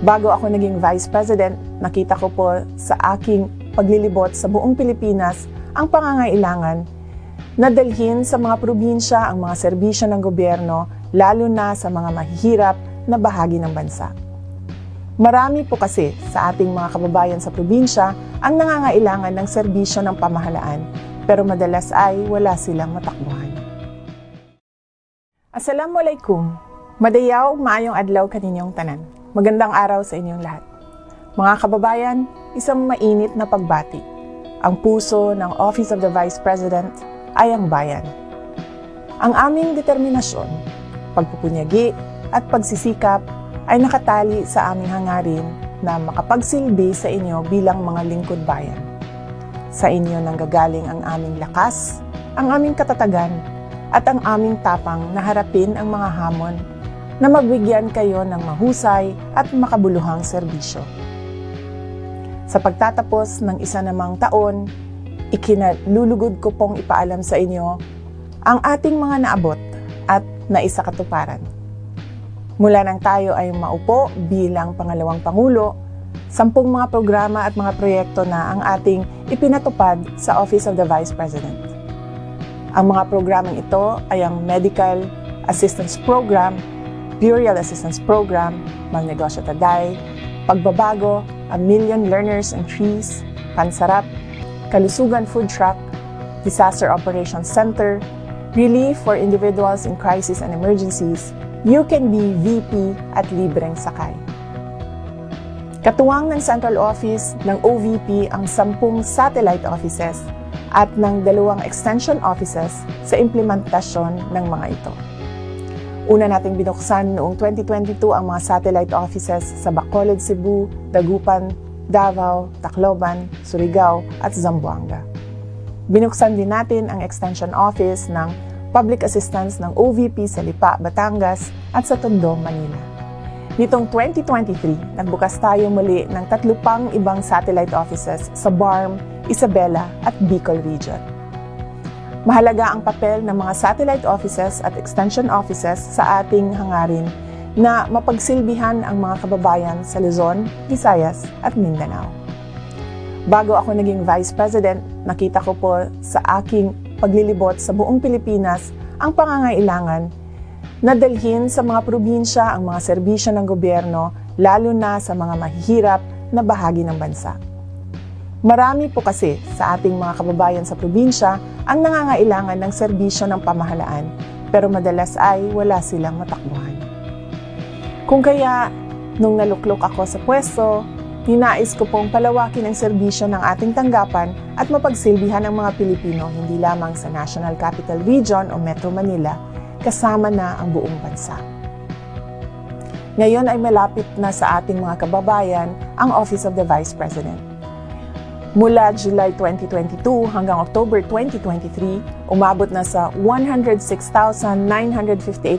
Bago ako naging Vice President, nakita ko po sa aking paglilibot sa buong Pilipinas ang pangangailangan na dalhin sa mga probinsya ang mga serbisyo ng gobyerno, lalo na sa mga mahihirap na bahagi ng bansa. Marami po kasi sa ating mga kababayan sa probinsya ang nangangailangan ng serbisyo ng pamahalaan, pero madalas ay wala silang matakbuhan. Assalamualaikum. Madayaw, maayong adlaw kaninyong tanan. Magandang araw sa inyong lahat. Mga kababayan, isang mainit na pagbati. Ang puso ng Office of the Vice President ay ang bayan. Ang aming determinasyon, pagpupunyagi at pagsisikap ay nakatali sa aming hangarin na makapagsilbi sa inyo bilang mga lingkod bayan. Sa inyo nanggagaling ang aming lakas, ang aming katatagan, at ang aming tapang na harapin ang mga hamon na magbigyan kayo ng mahusay at makabuluhang serbisyo. Sa pagtatapos ng isa namang taon, ikinalulugod ko pong ipaalam sa inyo ang ating mga naabot at naisakatuparan. Mula nang tayo ay maupo bilang pangalawang Pangulo, 10 mga programa at mga proyekto na ang ating ipinatupad sa Office of the Vice President. Ang mga programang ito ay ang Medical Assistance Program, Burial Assistance Program, Magnegosyo Taday, Pagbabago, A Million Learners and Trees, Pansarap, Kalusugan Food Truck, Disaster Operations Center, Relief for Individuals in Crisis and Emergencies, You Can Be VP at Libreng Sakay. Katuwang ng Central Office ng OVP ang 10 satellite offices at ng 2 extension offices sa implementasyon ng mga ito. Una nating binuksan noong 2022 ang mga satellite offices sa Bacolod, Cebu, Dagupan, Davao, Tacloban, Surigao at Zamboanga. Binuksan din natin ang extension office ng Public Assistance ng OVP sa Lipa, Batangas at sa Tondo, Manila. Nitong 2023, nagbukas tayo muli ng 3 pang ibang satellite offices sa BARM, Isabela at Bicol Region. Mahalaga ang papel ng mga satellite offices at extension offices sa ating hangarin na mapagsilbihan ang mga kababayan sa Luzon, Visayas at Mindanao. Bago ako naging Vice President, nakita ko po sa aking paglilibot sa buong Pilipinas ang pangangailangan na dalhin sa mga probinsya ang mga serbisyo ng gobyerno, lalo na sa mga mahihirap na bahagi ng bansa. Marami po kasi sa ating mga kababayan sa probinsya ang nangangailangan ng serbisyo ng pamahalaan, pero madalas ay wala silang matakbuhan. Kung kaya, nung naluklok ako sa pwesto, ninais ko pong palawakin ang serbisyo ng ating tanggapan at mapagsilbihan ang mga Pilipino hindi lamang sa National Capital Region o Metro Manila, kasama na ang buong bansa. Ngayon ay malapit na sa ating mga kababayan ang Office of the Vice President. Mula July 2022 hanggang October 2023, umabot na sa 106,958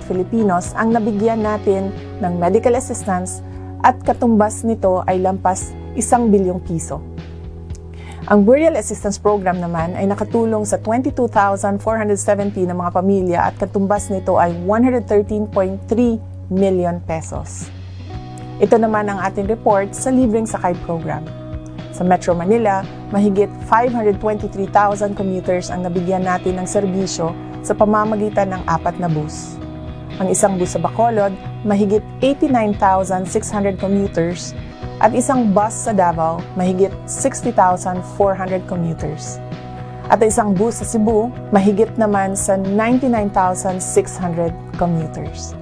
Filipinos ang nabigyan natin ng medical assistance at katumbas nito ay lampas 1 bilyong piso. Ang Burial Assistance Program naman ay nakatulong sa 22,470 na mga pamilya at katumbas nito ay 113.3 million pesos. Ito naman ang ating report sa Libreng Sakay Program. Sa Metro Manila, mahigit 523,000 commuters ang nabigyan natin ng serbisyo sa pamamagitan ng 4 na bus. Ang isang bus sa Bacolod, mahigit 89,600 commuters at isang bus sa Davao, mahigit 60,400 commuters. At isang bus sa Cebu, mahigit naman sa 99,600 commuters.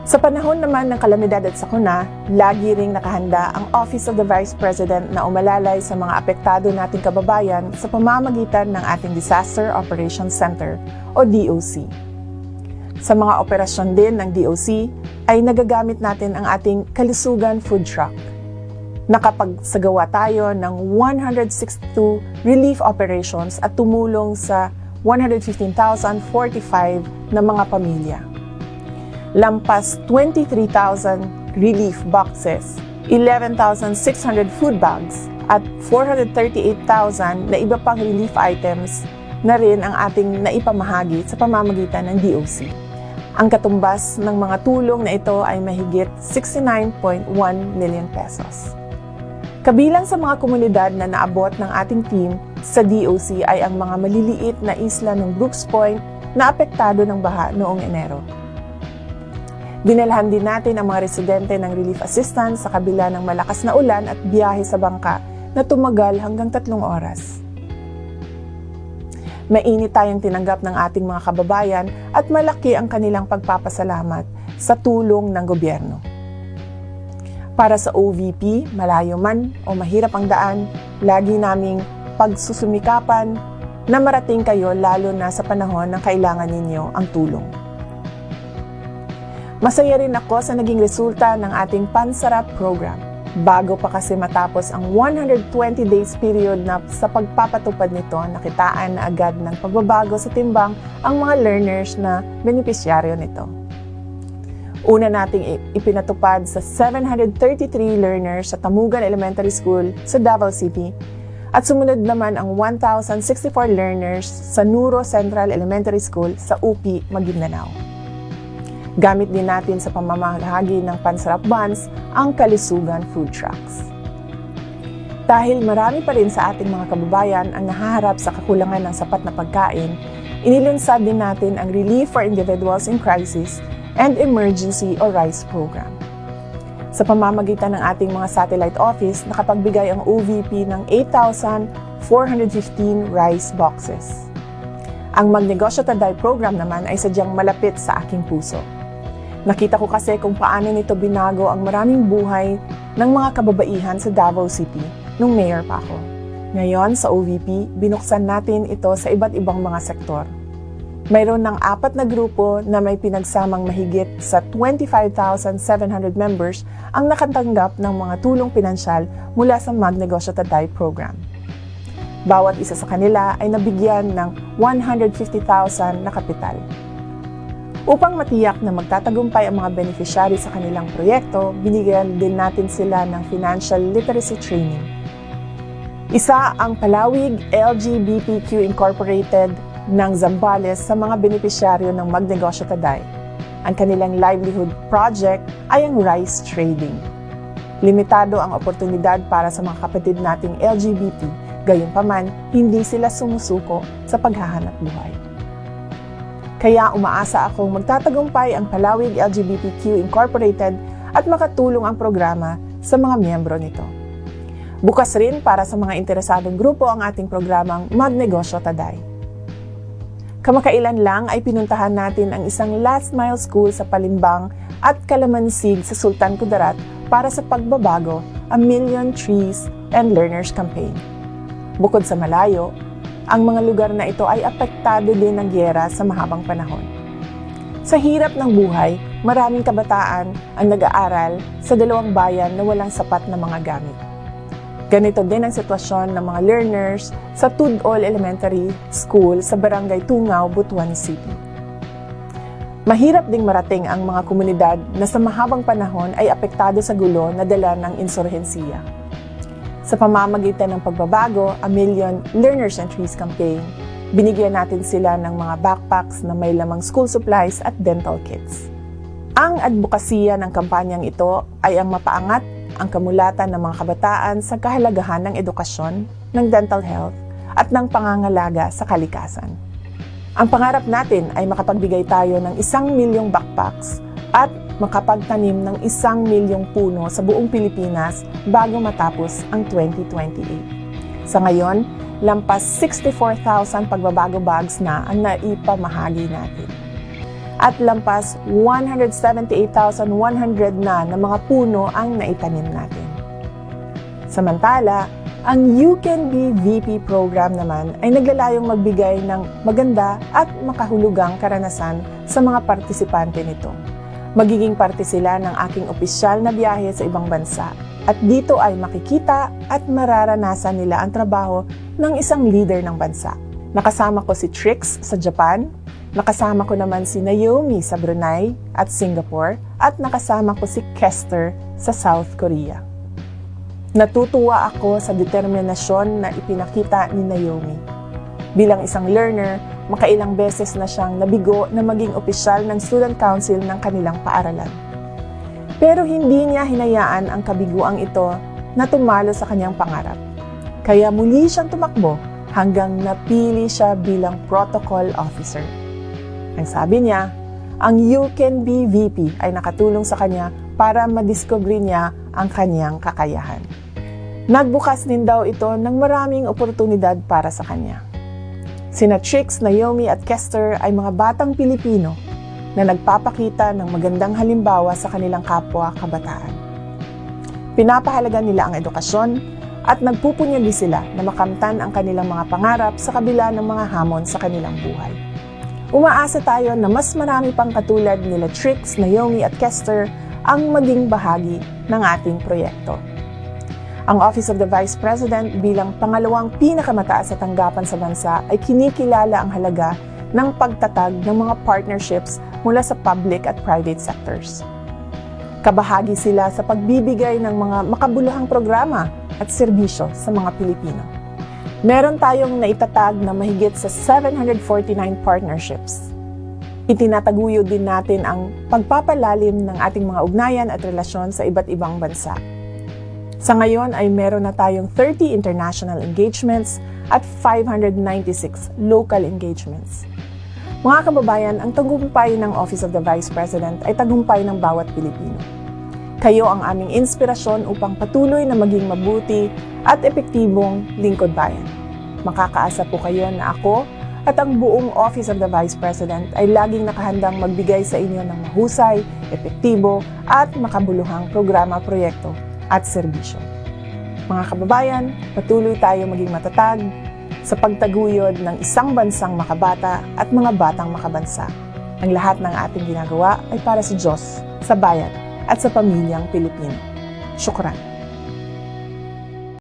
Sa panahon naman ng kalamidad at sakuna, lagi ring nakahanda ang Office of the Vice President na umalalay sa mga apektado nating kababayan sa pamamagitan ng ating Disaster Operations Center o DOC. Sa mga operasyon din ng DOC ay nagagamit natin ang ating Kalusugan Food Truck. Nakapagsagawa tayo ng 162 relief operations at tumulong sa 115,045 na mga pamilya. Lampas 23,000 relief boxes, 11,600 food bags, at 438,000 na iba pang relief items na rin ang ating naipamahagi sa pamamagitan ng DOC. Ang katumbas ng mga tulong na ito ay mahigit 69.1 million pesos. Kabilang sa mga komunidad na naabot ng ating team sa DOC ay ang mga maliliit na isla ng Brooks Point na apektado ng baha noong Enero. Dinalhan din natin ang mga residente ng relief assistance sa kabila ng malakas na ulan at biyahe sa bangka na tumagal hanggang 3 oras. Mainit tayong tinanggap ng ating mga kababayan at malaki ang kanilang pagpapasalamat sa tulong ng gobyerno. Para sa OVP, malayo man o mahirap ang daan, lagi naming pagsusumikapan na marating kayo lalo na sa panahon na kailangan ninyo ang tulong. Masaya rin ako sa naging resulta ng ating Pansarap program. Bago pa kasi matapos ang 120 days period na sa pagpapatupad nito, nakitaan na agad ng pagbabago sa timbang ang mga learners na benepisyaryo nito. Una nating ipinatupad sa 733 learners sa Tamugan Elementary School sa Davao City at sumunod naman ang 1,064 learners sa Nuro Central Elementary School sa UP, Maguindanao. Gamit din natin sa pamamahagi ng Pansarap Buns ang kalusugan food trucks. Dahil marami pa rin sa ating mga kababayan ang nahaharap sa kakulangan ng sapat na pagkain, inilunsad din natin ang Relief for Individuals in Crisis and Emergency or RICE program. Sa pamamagitan ng ating mga satellite office, nakapagbigay ang OVP ng 8,415 rice boxes. Ang Magnegosyo Taday program naman ay sadyang malapit sa aking puso. Nakita ko kasi kung paano nito binago ang maraming buhay ng mga kababaihan sa Davao City nung mayor pa ako. Ngayon sa OVP, binuksan natin ito sa iba't ibang mga sektor. Mayroon ng 4 na grupo na may pinagsamang mahigit sa 25,700 members ang nakatanggap ng mga tulong pinansyal mula sa Magnegosyo Taday program. Bawat isa sa kanila ay nabigyan ng 150,000 na kapital. Upang matiyak na magtatagumpay ang mga beneficiary sa kanilang proyekto, binigyan din natin sila ng financial literacy training. Isa ang Palawig LGBTQ Incorporated ng Zambales sa mga beneficiaryo ng Magnegosyo Taday. Ang kanilang livelihood project ay ang rice trading. Limitado ang oportunidad para sa mga kapatid nating LGBT, gayunpaman hindi sila sumusuko sa paghahanap buhay. Kaya umaasa akong magtatagumpay ang Palawig LGBTQ Incorporated at makatulong ang programa sa mga miyembro nito. Bukas rin para sa mga interesadong grupo ang ating programang Magnegosyo Taday. Kamakailan lang ay pinuntahan natin ang isang last mile school sa Palimbang at Kalamansig sa Sultan Kudarat para sa pagbabago, A Million Trees and Learners Campaign. Bukod sa malayo, ang mga lugar na ito ay apektado din ng giyera sa mahabang panahon. Sa hirap ng buhay, maraming kabataan ang nag-aaral sa dalawang bayan na walang sapat na mga gamit. Ganito din ang sitwasyon ng mga learners sa Tudol Elementary School sa Barangay Tungaw, Butuan City. Mahirap ding marating ang mga komunidad na sa mahabang panahon ay apektado sa gulo na dala ng insurhensiya. Sa pamamagitan ng pagbabago, A Million Learners and Trees Campaign, binigyan natin sila ng mga backpacks na may lamang school supplies at dental kits. Ang advokasya ng kampanyang ito ay ang mapaangat ang kamulatan ng mga kabataan sa kahalagahan ng edukasyon, ng dental health, at ng pangangalaga sa kalikasan. Ang pangarap natin ay makapagbigay tayo ng 1 milyong backpacks at makapagtanim ng 1 milyong puno sa buong Pilipinas bago matapos ang 2028. Sa ngayon, lampas 64,000 pagbabago bags na ang naipamahagi natin. At lampas 178,100 na mga puno ang naitanim natin. Samantala, ang You Can Be VP program naman ay naglalayong magbigay ng maganda at makahulugang karanasan sa mga partisipante nito. Magiging parte sila ng aking opisyal na biyahe sa ibang bansa at dito ay makikita at mararanasan nila ang trabaho ng isang leader ng bansa. Nakasama ko si Trix sa Japan, nakasama ko naman si Naomi sa Brunei at Singapore at nakasama ko si Kester sa South Korea. Natutuwa ako sa determinasyon na ipinakita ni Naomi. Bilang isang learner, makailang beses na siyang nabigo na maging opisyal ng student council ng kanilang paaralan. Pero hindi niya hinayaan ang kabiguang ito na tumalo sa kanyang pangarap. Kaya muli siyang tumakbo hanggang napili siya bilang protocol officer. Ang sabi niya, ang You Can Be VP ay nakatulong sa kanya para madiscover niya ang kanyang kakayahan. Nagbukas din daw ito ng maraming oportunidad para sa kanya. Sina Trix, Naomi at Kester ay mga batang Pilipino na nagpapakita ng magandang halimbawa sa kanilang kapwa kabataan. Pinapahalagan nila ang edukasyon at nagpupunyagi sila na makamtan ang kanilang mga pangarap sa kabila ng mga hamon sa kanilang buhay. Umaasa tayo na mas marami pang katulad nila Trix, Naomi at Kester ang maging bahagi ng ating proyekto. Ang Office of the Vice President bilang pangalawang pinakamataas na tanggapan sa bansa ay kinikilala ang halaga ng pagtatag ng mga partnerships mula sa public at private sectors. Kabahagi sila sa pagbibigay ng mga makabuluhang programa at serbisyo sa mga Pilipino. Meron tayong naitatag na mahigit sa 749 partnerships. Itinataguyod din natin ang pagpapalalim ng ating mga ugnayan at relasyon sa iba't ibang bansa. Sa ngayon ay meron na tayong 30 international engagements at 596 local engagements. Mga kababayan, ang tagumpay ng Office of the Vice President ay tagumpay ng bawat Pilipino. Kayo ang aming inspirasyon upang patuloy na maging mabuti at epektibong lingkod bayan. Makakaasa po kayo na ako at ang buong Office of the Vice President ay laging nakahandang magbigay sa inyo ng mahusay, epektibo at makabuluhang programa, proyekto at serbisyo. Mga kababayan, patuloy tayo maging matatag sa pagtaguyod ng isang bansang makabata at mga batang makabansa. Ang lahat ng ating ginagawa ay para sa Diyos, sa bayan at sa pamilyang Pilipino. Syukran.